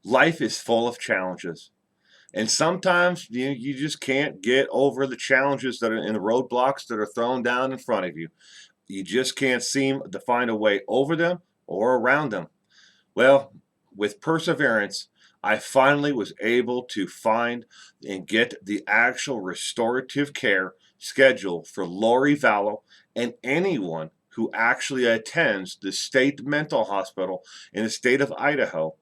Life is full of challenges. And sometimes you just can't get over the challenges that are in the roadblocks that are thrown down in front of you. You just can't seem to find a way over them or around them. Well, with perseverance, I finally was able to find and get the actual restorative care schedule for Lori Vallow and anyone who actually attends the state mental hospital in the state of Idaho,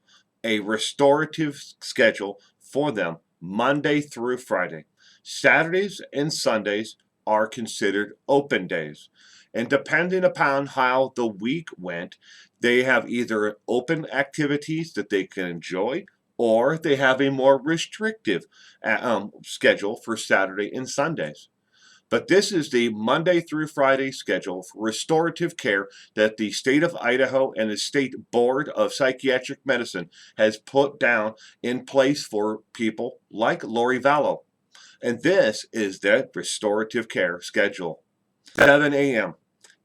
a restorative schedule for them Monday through Friday. Saturdays and Sundays are considered open days. And depending upon how the week went, they have either open activities that they can enjoy, or they have a more restrictive schedule for Saturday and Sundays. But this is the Monday through Friday schedule for restorative care that the state of Idaho and the state board of psychiatric medicine has put down in place for people like Lori Vallow. And this is the restorative care schedule. 7 a.m.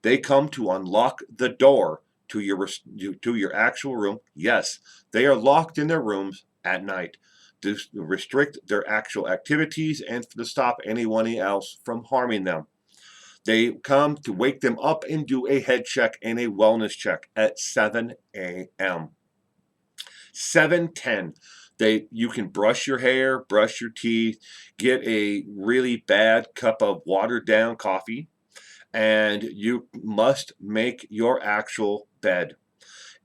They come to unlock the door to your actual room. Yes, they are locked in their rooms at night to restrict their actual activities and to stop anyone else from harming them. They come to wake them up and do a head check and a wellness check at 7 a.m. 7:10. You can brush your hair, brush your teeth, get a really bad cup of watered down coffee, and you must make your actual bed.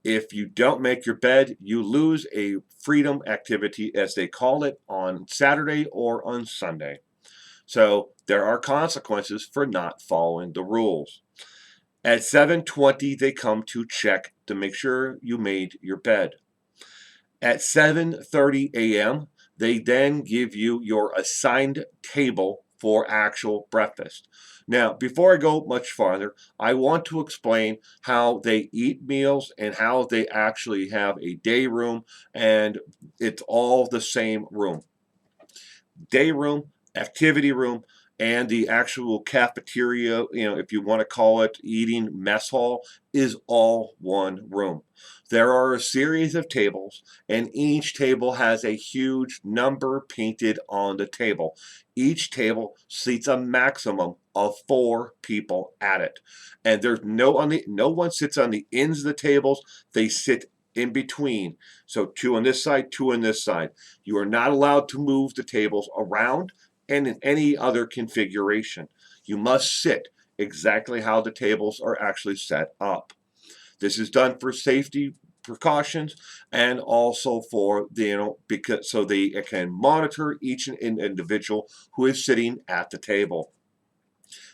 If you don't make your bed, you lose a freedom activity, as they call it, on Saturday or on Sunday. So there are consequences for not following the rules. At 7:20, they come to check to make sure you made your bed. At 7:30 a.m., they then give you your assigned table for actual breakfast. Now, before I go much farther, I want to explain how they eat meals and how they actually have a day room, and it's all the same room. Day room, activity room, and the actual cafeteria, if you want to call it eating mess hall, is all one room. There are a series of tables, and each table has a huge number painted on the table. Each table seats a maximum of 4 people at it. And there's no one sits on the ends of the tables. They sit in between. So 2 on this side, 2 on this side. You are not allowed to move the tables around and in any other configuration. You must sit exactly how the tables are actually set up. This is done for safety precautions and also for because so they can monitor each individual who is sitting at the table.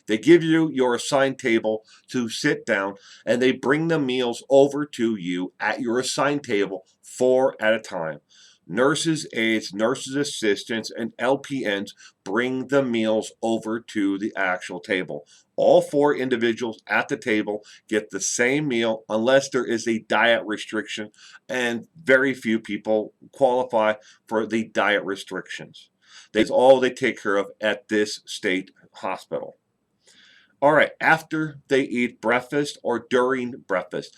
They give you your assigned table to sit down, and they bring the meals over to you at your assigned table 4 at a time. Nurses, aides, nurses assistants, and LPNs bring the meals over to the actual table. All 4 individuals at the table get the same meal unless there is a diet restriction, and very few people qualify for the diet restrictions. That's all they take care of at this state hospital. All right, after they eat breakfast or during breakfast.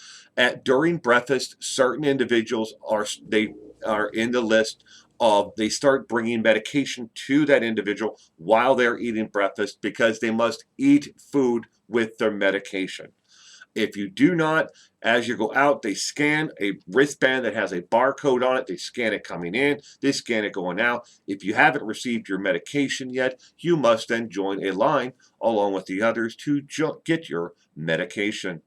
During breakfast, certain individuals are in the list of they start bringing medication to that individual while they're eating breakfast because they must eat food with their medication. If you do not, as you go out, they scan a wristband that has a barcode on it. They scan it coming in, they scan it going out. If you haven't received your medication yet, you must then join a line along with the others to get your medication.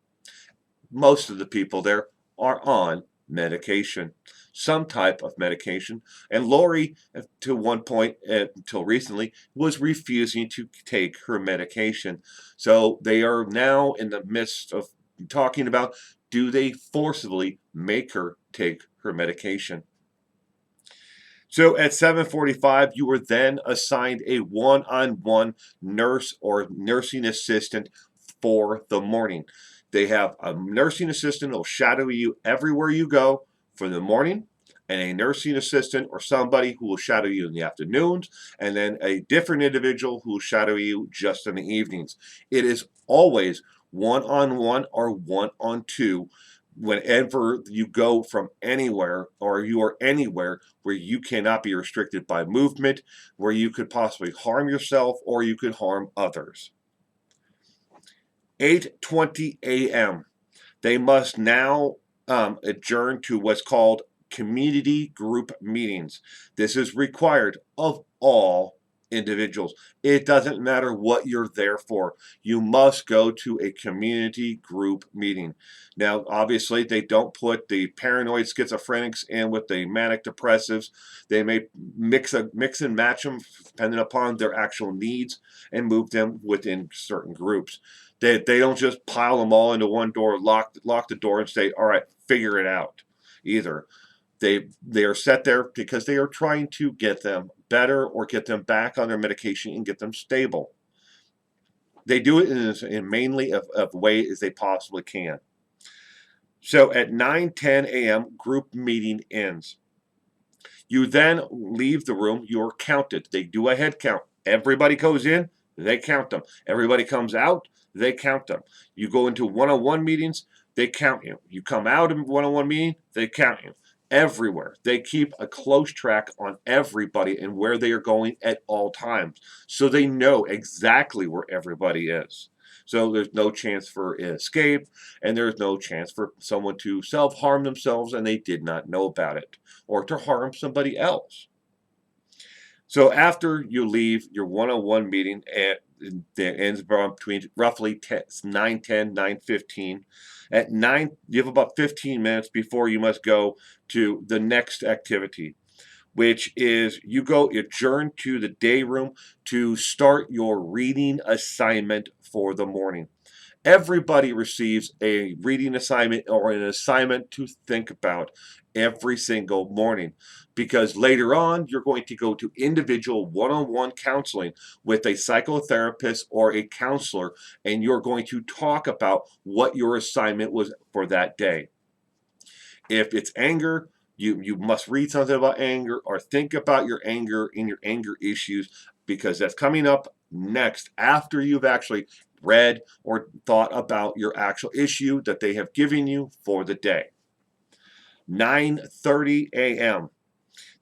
Most of the people there are on medication, some type of medication. And Lori, to one point until recently, was refusing to take her medication. So they are now in the midst of talking about, do they forcibly make her take her medication? So at 7:45, you were then assigned a one-on-one nurse or nursing assistant for the morning. They have a nursing assistant who will shadow you everywhere you go for the morning, and a nursing assistant or somebody who will shadow you in the afternoons, and then a different individual who will shadow you just in the evenings. It is always one-on-one or one-on-two whenever you go from anywhere, or you are anywhere where you cannot be restricted by movement, where you could possibly harm yourself or you could harm others. 8:20 a.m. They must now adjourn to what's called community group meetings. This is required of all individuals. It doesn't matter what you're there for. You must go to a community group meeting. Now, obviously, they don't put the paranoid schizophrenics in with the manic depressives. They may mix and match them depending upon their actual needs and move them within certain groups. They don't just pile them all into one door, lock the door, and say, "All right, figure it out." Either they are set there because they are trying to get them better or get them back on their medication and get them stable. They do it in mainly of way as they possibly can. So at 9:10 a.m., group meeting ends. You then leave the room. You're counted. They do a head count. Everybody goes in, they count them. Everybody comes out, they count them. You go into one-on-one meetings, they count you. You come out of one-on-one meeting, they count you. Everywhere. They keep a close track on everybody and where they are going at all times. So they know exactly where everybody is. So there's no chance for escape, and there's no chance for someone to self-harm themselves and they did not know about it, or to harm somebody else. So after you leave your one-on-one meeting, that ends between roughly 9:10, 9:15. At 9, you have about 15 minutes before you must go to the next activity, which is you go adjourn to the day room to start your reading assignment for the morning. Everybody receives a reading assignment or an assignment to think about every single morning, because later on you're going to go to individual one-on-one counseling with a psychotherapist or a counselor, and you're going to talk about what your assignment was for that day. If it's anger, you must read something about anger or think about your anger and your anger issues, because that's coming up next after you've actually read or thought about your actual issue that they have given you for the day. 9:30 a.m.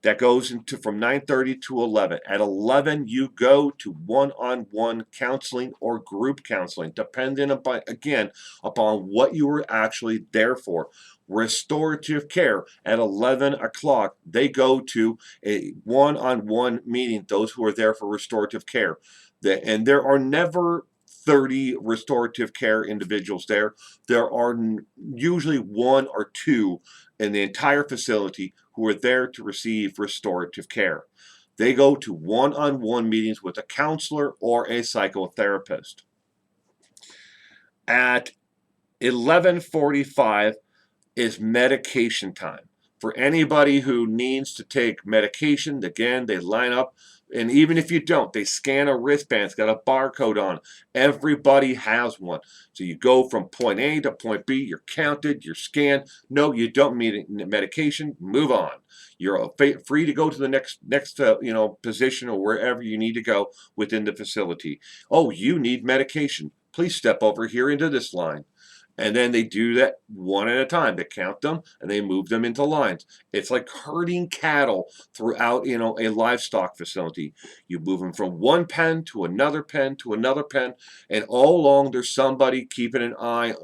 That goes into from 9:30 to 11. At 11, you go to one-on-one counseling or group counseling, depending upon, again, upon what you were actually there for. Restorative care at 11 o'clock, they go to a one-on-one meeting, those who are there for restorative care. And there are never 30 restorative care individuals there. There are usually one or two in the entire facility who are there to receive restorative care. They go to one-on-one meetings with a counselor or a psychotherapist. At 11:45 is medication time. For anybody who needs to take medication, again, they line up. And even if you don't, they scan a wristband. It's got a barcode on it. Everybody has one. So you go from point A to point B. You're counted. You're scanned. No, you don't need medication. Move on. You're free to go to the next position or wherever you need to go within the facility. Oh, you need medication. Please step over here into this line. And then they do that one at a time. They count them and they move them into lines. It's like herding cattle throughout, a livestock facility. You move them from one pen to another pen to another pen, and all along there's somebody keeping an eye,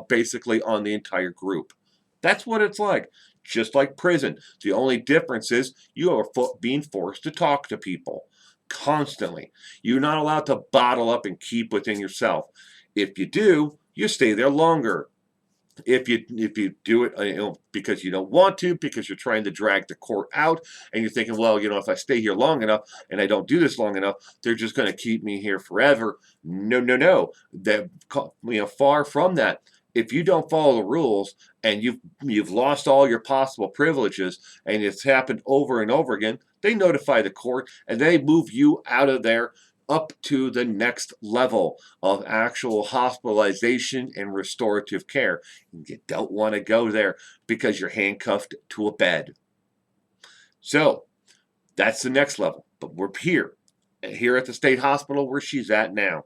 basically on the entire group. That's what it's like. Just like prison. The only difference is you are being forced to talk to people constantly. You're not allowed to bottle up and keep within yourself. If you do, you stay there longer. If you do it, because you don't want to, because you're trying to drag the court out, and you're thinking, well, if I stay here long enough and I don't do this long enough, they're just going to keep me here forever. No, no, no. That far from that. If you don't follow the rules and you've lost all your possible privileges, and it's happened over and over again, they notify the court and they move you out of there up to the next level of actual hospitalization and restorative care. You don't want to go there because you're handcuffed to a bed. So that's the next level. But we're here at the state hospital where she's at now.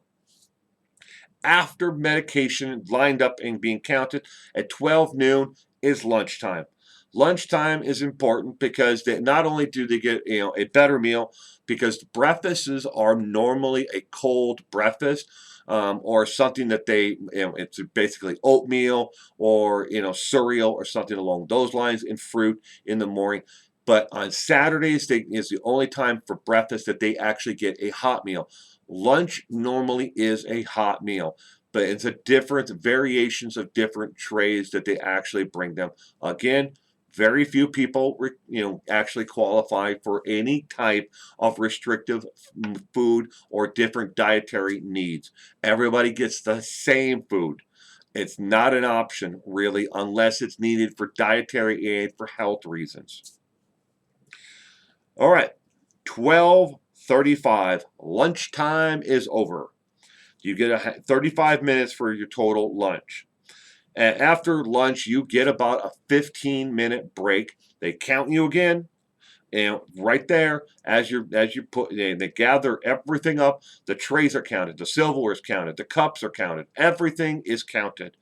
after medication lined up and being counted at 12 noon is lunchtime. Lunchtime is important because not only do they get a better meal, because breakfasts are normally a cold breakfast, or something that it's basically oatmeal or cereal or something along those lines, and fruit in the morning. But on Saturdays, is the only time for breakfast that they actually get a hot meal. Lunch normally is a hot meal, but it's a different variations of different trays that they actually bring them. Again, very few people, actually qualify for any type of restrictive food or different dietary needs. Everybody gets the same food. It's not an option, really, unless it's needed for dietary aid for health reasons. All right, 12:35. Lunchtime is over. You get 35 minutes for your total lunch. And after lunch, you get about a 15-minute break. They count you again, and right there, they gather everything up. The trays are counted, the silverware is counted, the cups are counted, everything is counted.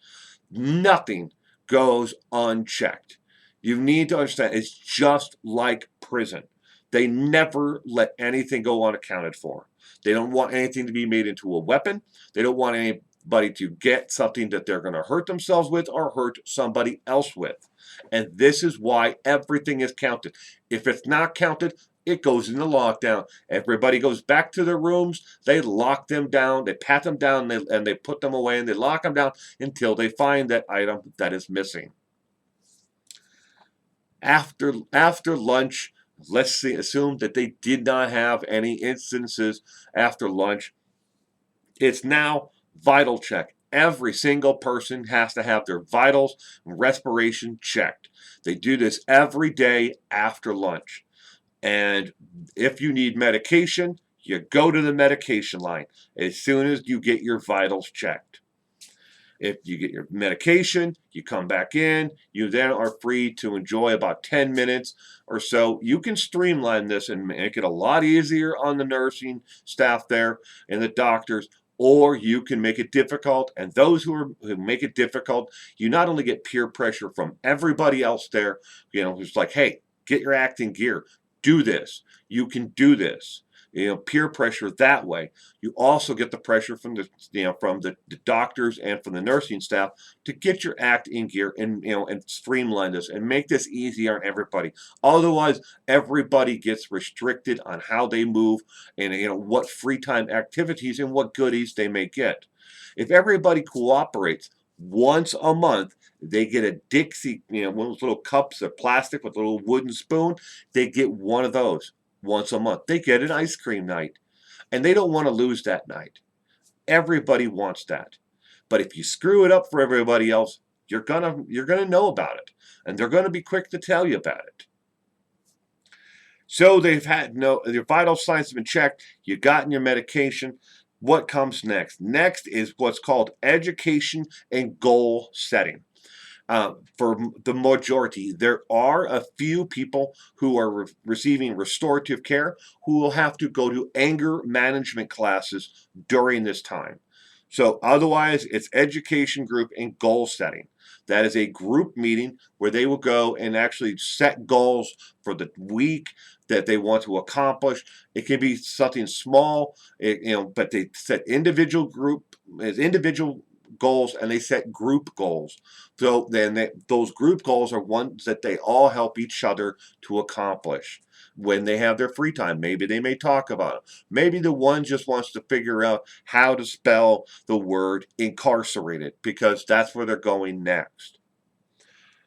Nothing goes unchecked. You need to understand, it's just like prison. They never let anything go unaccounted for. They don't want anything to be made into a weapon. They don't want anybody to get something that they're going to hurt themselves with or hurt somebody else with. And this is why everything is counted. If it's not counted, it goes into lockdown. Everybody goes back to their rooms. They lock them down. They pat them down, and they put them away, and they lock them down until they find that item that is missing. After lunch, assume that they did not have any instances after lunch. It's now vital check. Every single person has to have their vitals and respiration checked. They do this every day after lunch. And if you need medication, you go to the medication line as soon as you get your vitals checked. If you get your medication, you come back in, you then are free to enjoy about 10 minutes or so. You can streamline this and make it a lot easier on the nursing staff there and the doctors, or you can make it difficult. And those who make it difficult, you not only get peer pressure from everybody else there, who's like, hey, get your act in gear, do this, you can do this. Peer pressure that way. You also get the pressure from the doctors and from the nursing staff to get your act in gear and streamline this and make this easier on everybody. Otherwise, everybody gets restricted on how they move and what free time activities and what goodies they may get. If everybody cooperates, once a month, they get a Dixie, one of those little cups of plastic with a little wooden spoon. They get one of those once a month. They get an ice cream night, and they don't want to lose that night. Everybody wants that. But if you screw it up for everybody else, you're gonna know about it, and they're gonna be quick to tell you about it. So your vital signs have been checked. You've gotten your medication. What comes next? Next is what's called education and goal setting. For the majority, there are a few people who are receiving restorative care who will have to go to anger management classes during this time. So otherwise, it's education group and goal setting. That is a group meeting where they will go and actually set goals for the week that they want to accomplish. It can be something small, but they set individual goals, and they set group goals. So then those group goals are ones that they all help each other to accomplish. When they have their free time, maybe they may talk about it. Maybe the one just wants to figure out how to spell the word incarcerated, because that's where they're going next.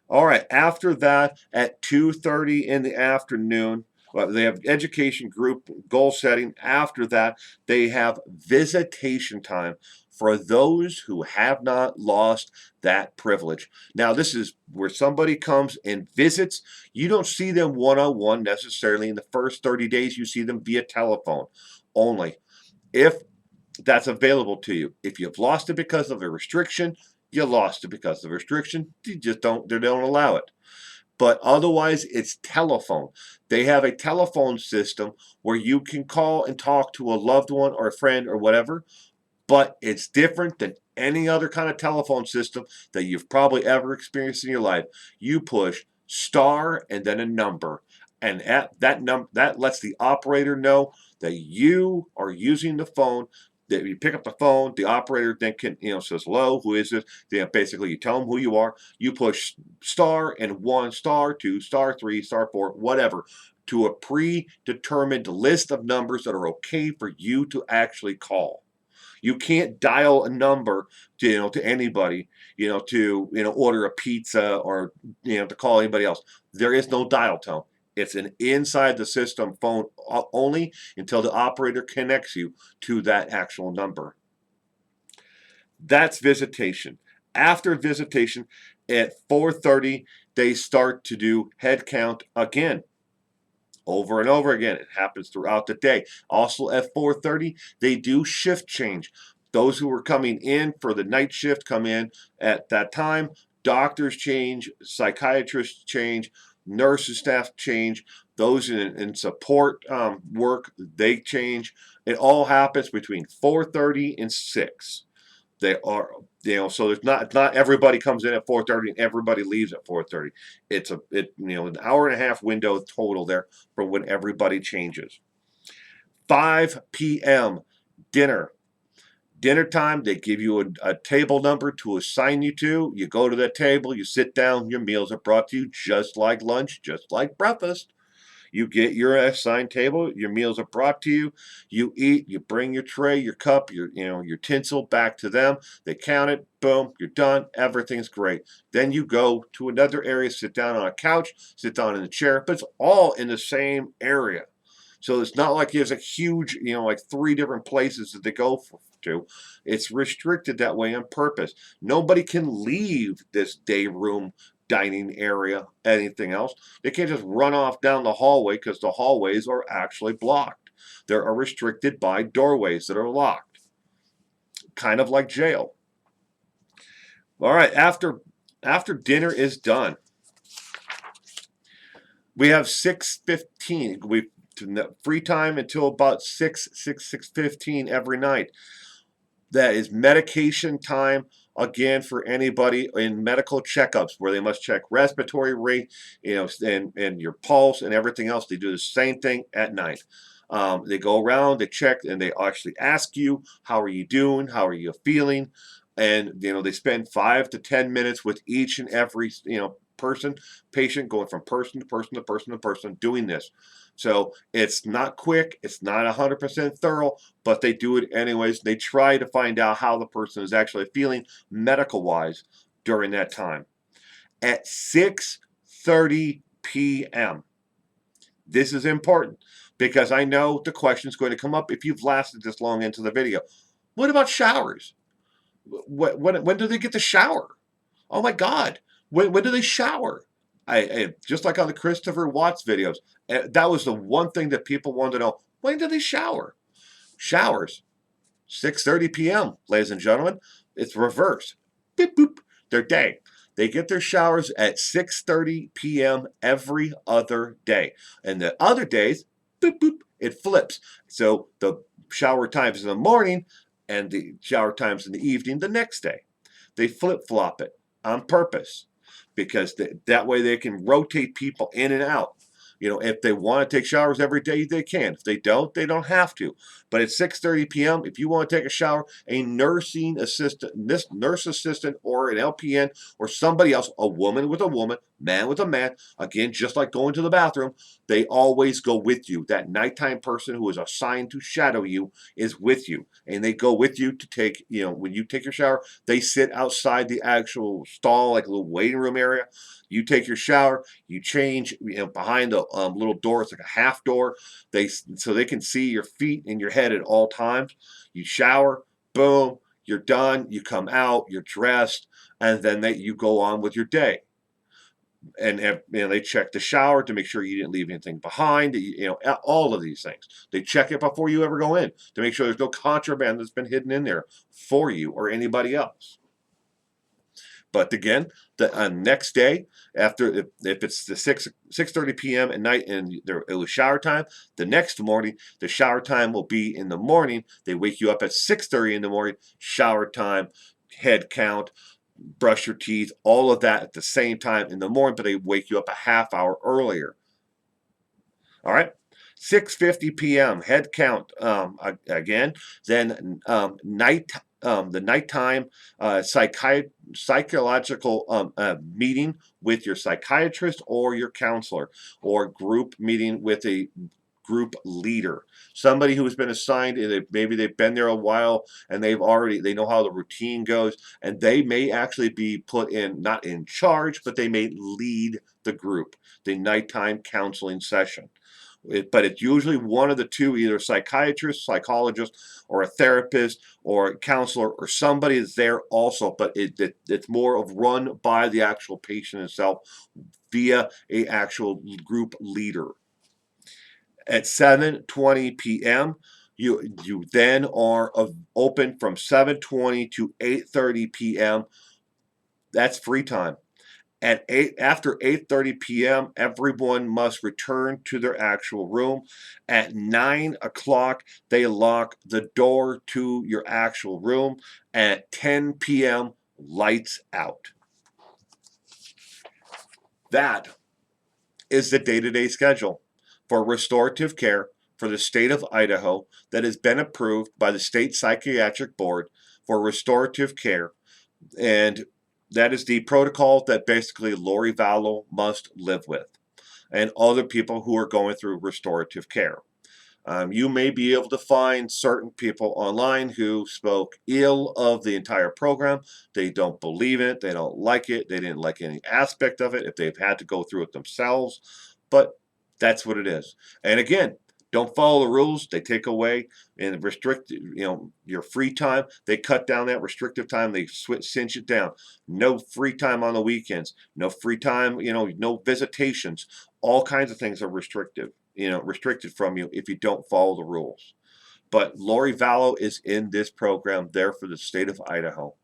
All right, after that, at 2:30 in the afternoon, well, they have education group goal setting. After that, they have visitation time for those who have not lost that privilege. Now, this is where somebody comes and visits. You don't see them one-on-one necessarily in the first 30 days. You see them via telephone only, if that's available to you. If you've lost it because of a restriction, you lost it because of a restriction. They don't allow it. But otherwise, it's telephone. They have a telephone system where you can call and talk to a loved one or a friend or whatever, but it's different than any other kind of telephone system that you've probably ever experienced in your life. You push star and then a number, and that lets the operator know that you are using the phone. That you pick up the phone, the operator then can, says, hello, who is this? Then basically you tell them who you are. You push star and 1, star 2, star 3, star 4, whatever, to a predetermined list of numbers that are okay for you to actually call. You can't dial a number to anybody, to order a pizza or to call anybody else. There is no dial tone. It's an inside the system phone only until the operator connects you to that actual number. That's visitation. After visitation, at 4:30, they start to do head count again. Over and over again. It happens throughout the day. Also at 4:30, they do shift change. Those who are coming in for the night shift come in at that time. Doctors change, psychiatrists change, nurses staff change. Those in support work, they change. It all happens between 4:30 and 6. They are, so there's not everybody comes in at 4:30 and everybody leaves at 4:30. It's an hour and a half window total there for when everybody changes. 5 p.m. dinner. Dinner time, they give you a table number to assign you to. You go to that table, you sit down, your meals are brought to you just like lunch, just like breakfast. You get your assigned table, your meals are brought to you, you eat, you bring your tray, your cup, your tinsel back to them. They count it, boom, you're done, everything's great. Then you go to another area, sit down on a couch, sit down in a chair, but it's all in the same area. So it's not like there's a huge, like 3 different places that they go to. It's restricted that way on purpose. Nobody can leave this day room dining area, anything else. They can't just run off down the hallway because the hallways are actually blocked. They are restricted by doorways that are locked, kind of like jail. All right, after dinner is done, we have 6:15. We free time until about 6:15 every night. That is medication time, again, for anybody in medical checkups where they must check respiratory rate, and your pulse and everything else. They do the same thing at night. They go around, they check, and they actually ask you, how are you doing? How are you feeling? And they spend 5 to 10 minutes with each and every patient, going from person to person to person to person, doing this. So it's not quick, it's not 100% thorough, but they do it anyways. They try to find out how the person is actually feeling medical wise during that time. At 6:30 p.m. This is important because I know the question is going to come up if you've lasted this long into the video. What about showers? When do they get to shower? Oh my God, when do they shower? I just like on the Christopher Watts videos, that was the one thing that people wanted to know. When do they shower? Showers, 6:30 p.m., ladies and gentlemen. It's reverse. Beep, boop, their day. They get their showers at 6:30 p.m. every other day. And the other days, boop, boop, it flips. So the shower times in the morning and the shower times in the evening the next day. They flip-flop it on purpose because that way they can rotate people in and out. If they want to take showers every day, they can. If they don't have to. But at 6:30 p.m., if you want to take a shower, a nursing assistant, this nurse assistant or an LPN or somebody else, a woman with a woman, man with a man, again, just like going to the bathroom, they always go with you. That nighttime person who is assigned to shadow you is with you. And they go with you to take, when you take your shower, they sit outside the actual stall, like a little waiting room area. You take your shower, you change, behind a little door. It's like a half door. So they can see your feet and your head at all times. You shower, boom, you're done. You come out, you're dressed, and then you go on with your day. And they check the shower to make sure you didn't leave anything behind. All of these things. They check it before you ever go in to make sure there's no contraband that's been hidden in there for you or anybody else. But again, the next day, after if it's the 6:30 p.m. at night and it was shower time, the next morning the shower time will be in the morning. They wake you up at 6:30 in the morning. Shower time. head count, brush your teeth, all of that at the same time in the morning, but they wake you up a half hour earlier. All right. 6:50 p.m. head count again. Then the nighttime psychological meeting with your psychiatrist or your counselor, or group meeting with a group leader, somebody who's been assigned, and maybe they've been there a while and they know how the routine goes, and they may actually be put in, not in charge, but they may lead the group, the nighttime counseling session. But it's usually one of the two, either a psychiatrist, psychologist, or a therapist, or a counselor, or somebody is there also, but it's more of run by the actual patient itself via a actual group leader. At 7:20 p.m., you then are open from 7:20 to 8:30 p.m. That's free time. After 8:30 p.m., everyone must return to their actual room. At 9 o'clock, they lock the door to your actual room. At 10 p.m., lights out. That is the day-to-day schedule for restorative care for the state of Idaho that has been approved by the State Psychiatric Board for restorative care. And that is the protocol that basically Lori Vallow must live with, and other people who are going through restorative care. You may be able to find certain people online who spoke ill of the entire program. They don't believe it. They don't like it. They didn't like any aspect of it if they've had to go through it themselves. But that's what it is. And again, don't follow the rules. They take away and restrict, your free time. They cut down that restrictive time. They cinch it down. No free time on the weekends. No free time. No visitations. All kinds of things are restricted from you if you don't follow the rules. But Lori Vallow is in this program there for the state of Idaho.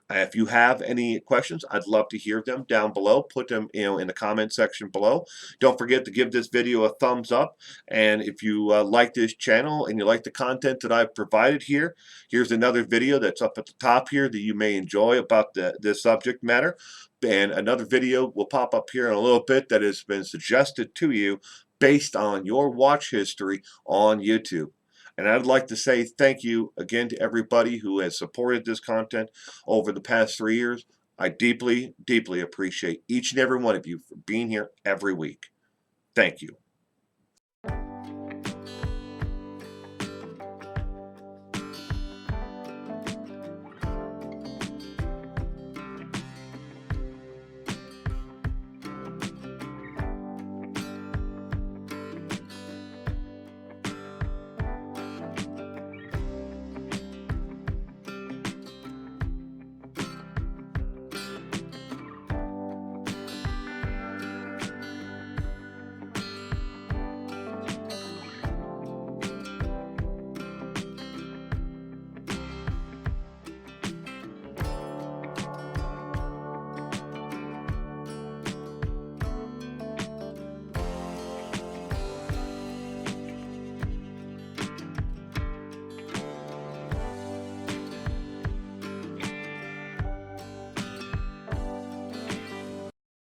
If you have any questions, I'd love to hear them down below. Put them, in the comment section below. Don't forget to give this video a thumbs up. And if you like this channel and you like the content that I've provided here, here's another video that's up at the top here that you may enjoy about this subject matter. And another video will pop up here in a little bit that has been suggested to you based on your watch history on YouTube. And I'd like to say thank you again to everybody who has supported this content over the past 3 years. I deeply, deeply appreciate each and every one of you for being here every week. Thank you.